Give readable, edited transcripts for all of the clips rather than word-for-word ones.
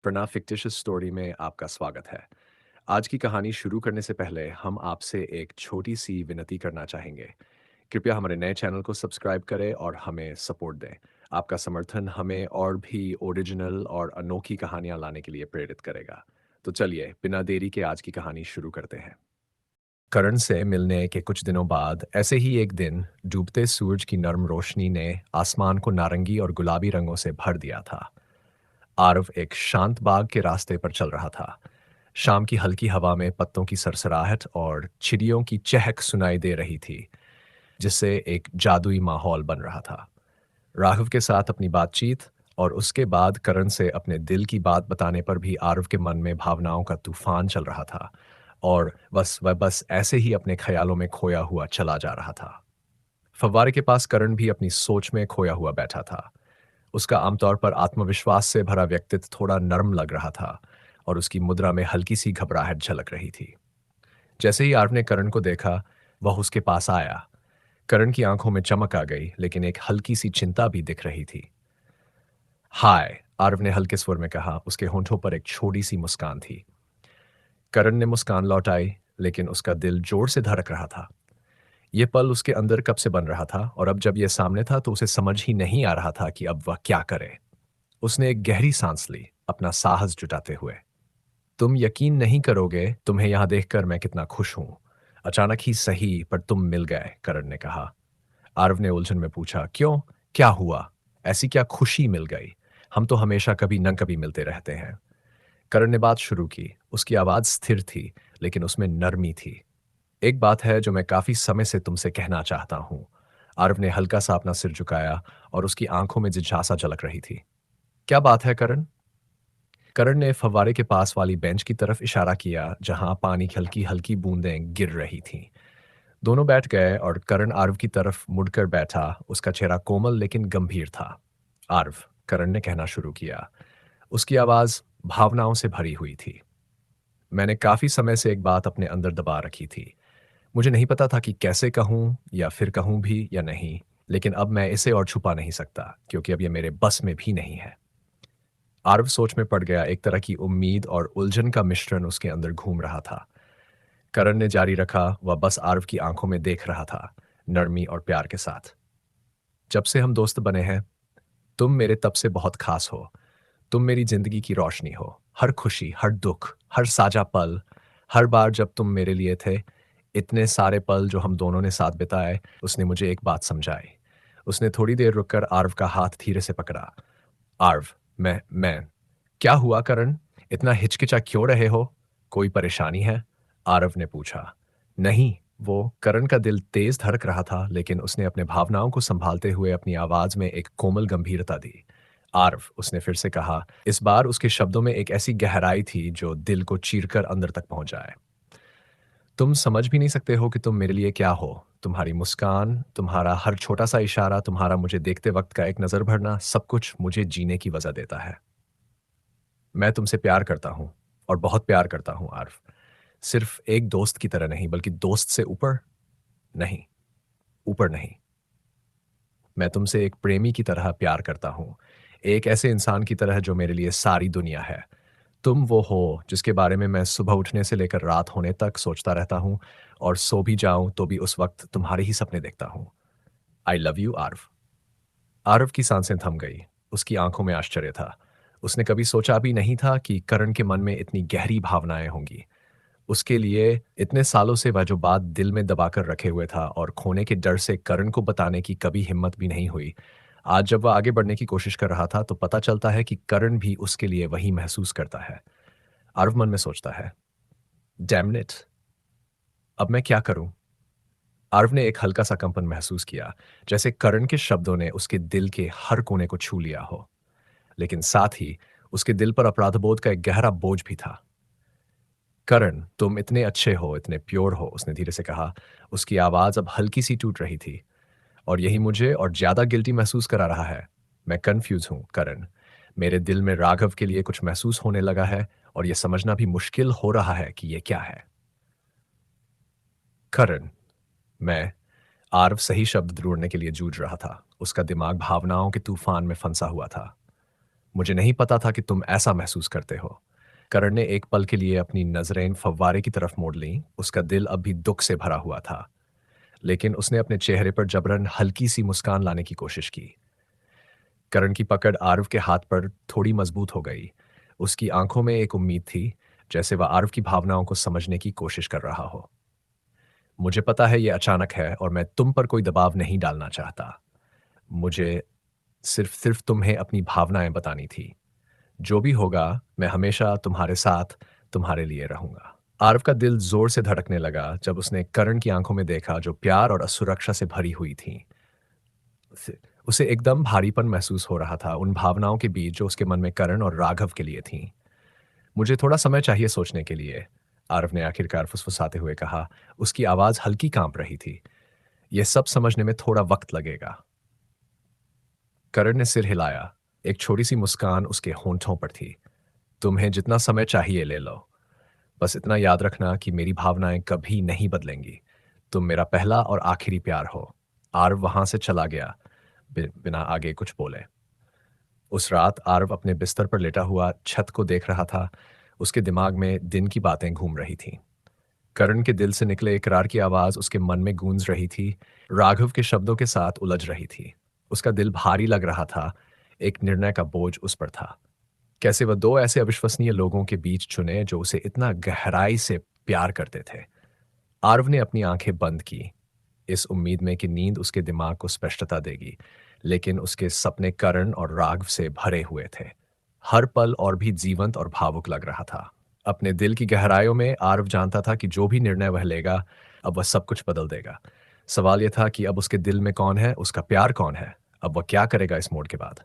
प्रणा fictitious story में आपका स्वागत है। आज की कहानी शुरू करने से पहले हम आपसे एक छोटी सी विनती करना चाहेंगे। कृपया हमारे नए चैनल को सब्सक्राइब करें और हमें सपोर्ट दें। आपका समर्थन हमें और भी ओरिजिनल और अनोखी कहानियां लाने के लिए प्रेरित करेगा। तो चलिए बिना देरी के आज की कहानी शुरू करते हैं। करण से मिलने के कुछ दिनों बाद ऐसे ही एक दिन डूबते सूरज की नर्म रोशनी ने आसमान को नारंगी और गुलाबी रंगों से भर दिया था। आरव एक शांत बाग के रास्ते पर चल रहा था। शाम की हल्की हवा में पत्तों की सरसराहट और चिड़ियों की चहक सुनाई दे रही थी, जिससे एक जादुई माहौल बन रहा था। राघव के साथ अपनी बातचीत और उसके बाद करण से अपने दिल की बात बताने पर भी आरव के मन में भावनाओं का तूफान चल रहा था और वह बस ऐसे ही अपने ख्यालों में खोया हुआ चला जा रहा था। फव्वारे के पास करण भी अपनी सोच में खोया हुआ बैठा था। उसका आमतौर पर आत्मविश्वास से भरा व्यक्तित्व थोड़ा नर्म लग रहा था और उसकी मुद्रा में हल्की सी घबराहट झलक रही थी। जैसे ही आरव ने करण को देखा, वह उसके पास आया। करण की आंखों में चमक आ गई, लेकिन एक हल्की सी चिंता भी दिख रही थी। हाय, आरव ने हल्के स्वर में कहा। उसके होंठों पर एक छोटी सी मुस्कान थी। करण ने मुस्कान लौटाई, लेकिन उसका दिल जोर से धड़क रहा था। ये पल उसके अंदर कब से बन रहा था और अब जब यह सामने था तो उसे समझ ही नहीं आ रहा था कि अब वह क्या करे। उसने एक गहरी सांस ली, अपना साहस जुटाते हुए। तुम यकीन नहीं करोगे तुम्हें यहां देखकर मैं कितना खुश हूं। अचानक ही सही, पर तुम मिल गए, करण ने कहा। आरव ने उलझन में पूछा, क्यों? क्या हुआ? ऐसी क्या खुशी मिल गई? हम तो हमेशा कभी न कभी मिलते रहते हैं। करण ने बात शुरू की। उसकी आवाज स्थिर थी, लेकिन उसमें नरमी थी। एक बात है जो मैं काफी समय से तुमसे कहना चाहता हूं। आरव ने हल्का सा अपना सिर झुकाया और उसकी आंखों में जिज्ञासा झलक रही थी। क्या बात है, करण? करण ने फव्वारे के पास वाली बेंच की तरफ इशारा किया, जहां पानी की हल्की हल्की बूंदें गिर रही थीं। दोनों बैठ गए और करण आरव की तरफ मुड़कर बैठा। उसका चेहरा कोमल लेकिन गंभीर था। आरव, करण ने कहना शुरू किया। उसकी आवाज भावनाओं से भरी हुई थी। मैंने काफी समय से एक बात अपने अंदर दबा रखी थी। मुझे नहीं पता था कि कैसे कहूं या फिर कहूं भी या नहीं, लेकिन अब मैं इसे और छुपा नहीं सकता, क्योंकि अब यह मेरे बस में भी नहीं है। आरव सोच में पड़ गया। एक तरह की उम्मीद और उलझन का मिश्रण उसके अंदर घूम रहा था। करण ने जारी रखा, वह बस आरव की आंखों में देख रहा था, नरमी और प्यार के साथ। जब से हम दोस्त बने हैं, तुम मेरे तब से बहुत खास हो। तुम मेरी जिंदगी की रोशनी हो। हर खुशी, हर दुख, हर साझा पल, हर बार जब तुम मेरे लिए थे, इतने सारे पल जो हम दोनों ने साथ बिताए, उसने मुझे एक बात समझाई। उसने थोड़ी देर रुककर आरव का हाथ धीरे से पकड़ा। आर्व, मैं क्या हुआ, करण? इतना हिचकिचा क्यों रहे हो? कोई परेशानी है? आरव ने पूछा। नहीं। वो करण का दिल तेज धड़क रहा था, लेकिन उसने अपने भावनाओं को संभालते हुए अपनी आवाज में एक कोमल गंभीरता दी। आर्व, उसने फिर से कहा। इस बार उसके शब्दों में एक ऐसी गहराई थी जो दिल को चीरकर अंदर तक पहुंच जाए। तुम समझ भी नहीं सकते हो कि तुम मेरे लिए क्या हो। तुम्हारी मुस्कान, तुम्हारा हर छोटा सा इशारा, तुम्हारा मुझे देखते वक्त का एक नजर भरना, सब कुछ मुझे जीने की वजह देता है। मैं तुमसे प्यार करता हूँ, और बहुत प्यार करता हूँ, आर्फ। सिर्फ एक दोस्त की तरह नहीं, बल्कि दोस्त से ऊपर। नहीं, ऊपर नहीं। मैं तुमसे एक प्रेमी की तरह प्यार करता हूँ। एक ऐसे इंसान की तरह जो मेरे लिए सारी दुनिया है। तुम वो हो जिसके बारे में मैं सुबह उठने से लेकर रात होने तक सोचता रहता हूँ, और सो भी जाऊं तो भी उस वक्त तुम्हारे ही सपने देखता हूँ। आई लव यू, आर्फ। आरव की सांसें थम गई। उसकी आंखों में आश्चर्य था। उसने कभी सोचा भी नहीं था कि करण के मन में इतनी गहरी भावनाएं होंगी। उसके लिए इतने सालों से वह जो बात दिल में दबाकर रखे हुए था और खोने के डर से करण को बताने की कभी हिम्मत भी नहीं हुई, आज जब वह आगे बढ़ने की कोशिश कर रहा था तो पता चलता है कि करण भी उसके लिए वही महसूस करता है। आरव मन में सोचता है, डैम इट, अब मैं क्या करूं? आरव ने एक हल्का सा कंपन महसूस किया, जैसे करण के शब्दों ने उसके दिल के हर कोने को छू लिया हो। लेकिन साथ ही उसके दिल पर अपराधबोध का एक गहरा बोझ भी था। करण, तुम इतने अच्छे हो, इतने प्योर हो, उसने धीरे से कहा। उसकी आवाज अब हल्की सी टूट रही थी। और यही मुझे और ज्यादा गिल्टी महसूस करा रहा है। मैं कंफ्यूज हूं, करण। मेरे दिल में राघव के लिए कुछ महसूस होने लगा है, और यह समझना भी मुश्किल हो रहा है कि यह क्या है। करण, मैं आरव सही शब्द ढूंढने के लिए जूझ रहा था। उसका दिमाग भावनाओं के तूफान में फंसा हुआ था। मुझे नहीं पता था कि तुम ऐसा महसूस करते हो। करण ने एक पल के लिए अपनी नजरें फव्वारे की तरफ मोड़ लीं। उसका दिल अब भी दुख से भरा हुआ था, लेकिन उसने अपने चेहरे पर जबरन हल्की सी मुस्कान लाने की कोशिश की। करण की पकड़ आरव के हाथ पर थोड़ी मजबूत हो गई। उसकी आंखों में एक उम्मीद थी, जैसे वह आरव की भावनाओं को समझने की कोशिश कर रहा हो। मुझे पता है ये अचानक है और मैं तुम पर कोई दबाव नहीं डालना चाहता। मुझे सिर्फ सिर्फ तुम्हें अपनी भावनाएं बतानी थी। जो भी होगा, मैं हमेशा तुम्हारे साथ, तुम्हारे लिए रहूंगा। आरव का दिल जोर से धड़कने लगा जब उसने करण की आंखों में देखा, जो प्यार और असुरक्षा से भरी हुई थीं। उसे एकदम भारीपन महसूस हो रहा था उन भावनाओं के बीच जो उसके मन में करण और राघव के लिए थीं। मुझे थोड़ा समय चाहिए सोचने के लिए, आरव ने आखिरकार फुसफुसाते हुए कहा। उसकी आवाज हल्की कांप रही थी। यह सब समझने में थोड़ा वक्त लगेगा। करण ने सिर हिलाया। एक छोटी सी मुस्कान उसके होंठों पर थी। तुम्हें जितना समय चाहिए ले लो। बस इतना याद रखना कि मेरी भावनाएं कभी नहीं बदलेंगी। तुम मेरा पहला और आखिरी प्यार हो। आरव वहां से चला गया, बिना आगे कुछ बोले। उस रात आरव अपने बिस्तर पर लेटा हुआ छत को देख रहा था। उसके दिमाग में दिन की बातें घूम रही थीं। करण के दिल से निकले इकरार की आवाज उसके मन में गूंज रही थी, राघव के शब्दों के साथ उलझ रही थी। उसका दिल भारी लग रहा था। एक निर्णय का बोझ उस पर था। कैसे वह दो ऐसे अविश्वसनीय लोगों के बीच चुने जो उसे इतना गहराई से प्यार करते थे। आरव ने अपनी आंखें बंद की, इस उम्मीद में कि नींद उसके दिमाग को स्पष्टता देगी, लेकिन उसके सपने करण और राघव से भरे हुए थे। हर पल और भी जीवंत और भावुक लग रहा था। अपने दिल की गहराइयों में आरव जानता था कि जो भी निर्णय वह लेगा, अब वह सब कुछ बदल देगा। सवाल यह था कि अब उसके दिल में कौन है, उसका प्यार कौन है, अब वह क्या करेगा इस मोड़ के बाद।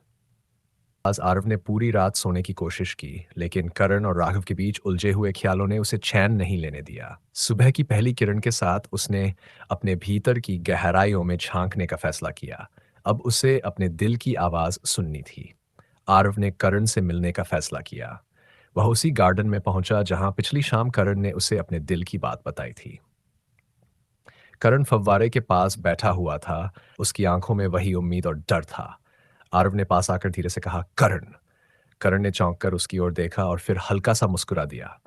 आज आरव ने पूरी रात सोने की कोशिश की, लेकिन करण और राघव के बीच उलझे हुए ख्यालों ने उसे चैन नहीं लेने दिया। सुबह की पहली किरण के साथ उसने अपने भीतर की गहराइयों में झांकने का फैसला किया। अब उसे अपने दिल की आवाज सुननी थी। आरव ने करण से मिलने का फैसला किया। वह उसी गार्डन में पहुंचा जहां पिछली शाम करण ने उसे अपने दिल की बात बताई थी। करण फव्वारे के पास बैठा हुआ था। उसकी आंखों में वही उम्मीद और डर था। आरव ने पास आकर धीरे से कहा, करण। करण ने चौंक कर उसकी ओर देखा और फिर हल्का सा मुस्कुरा दिया।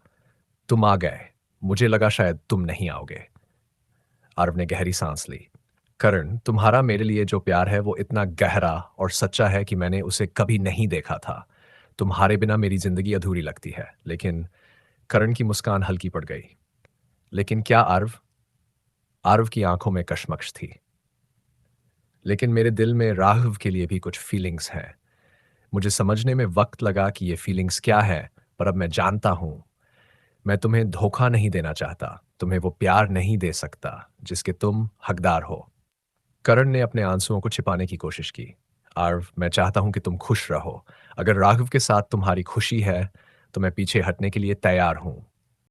तुम आ गए। मुझे लगा शायद तुम नहीं आओगे। आरव ने गहरी सांस ली। करण, तुम्हारा मेरे लिए जो प्यार है वो इतना गहरा और सच्चा है कि मैंने उसे कभी नहीं देखा था। तुम्हारे बिना मेरी जिंदगी अधूरी लगती है। लेकिन करण की मुस्कान हल्की पड़ गई। लेकिन क्या आरव? आरव की आंखों में कशमकश थी। लेकिन मेरे दिल में राघव के लिए भी कुछ फीलिंग्स हैं। मुझे समझने में वक्त लगा कि ये फीलिंग्स क्या है, पर अब मैं जानता हूं। मैं तुम्हें धोखा नहीं देना चाहता, तुम्हें वो प्यार नहीं दे सकता जिसके तुम हकदार हो। करण ने अपने आंसुओं को छिपाने की कोशिश की। आरव, मैं चाहता हूं कि तुम खुश रहो। अगर राघव के साथ तुम्हारी खुशी है, तो मैं पीछे हटने के लिए तैयार हूं।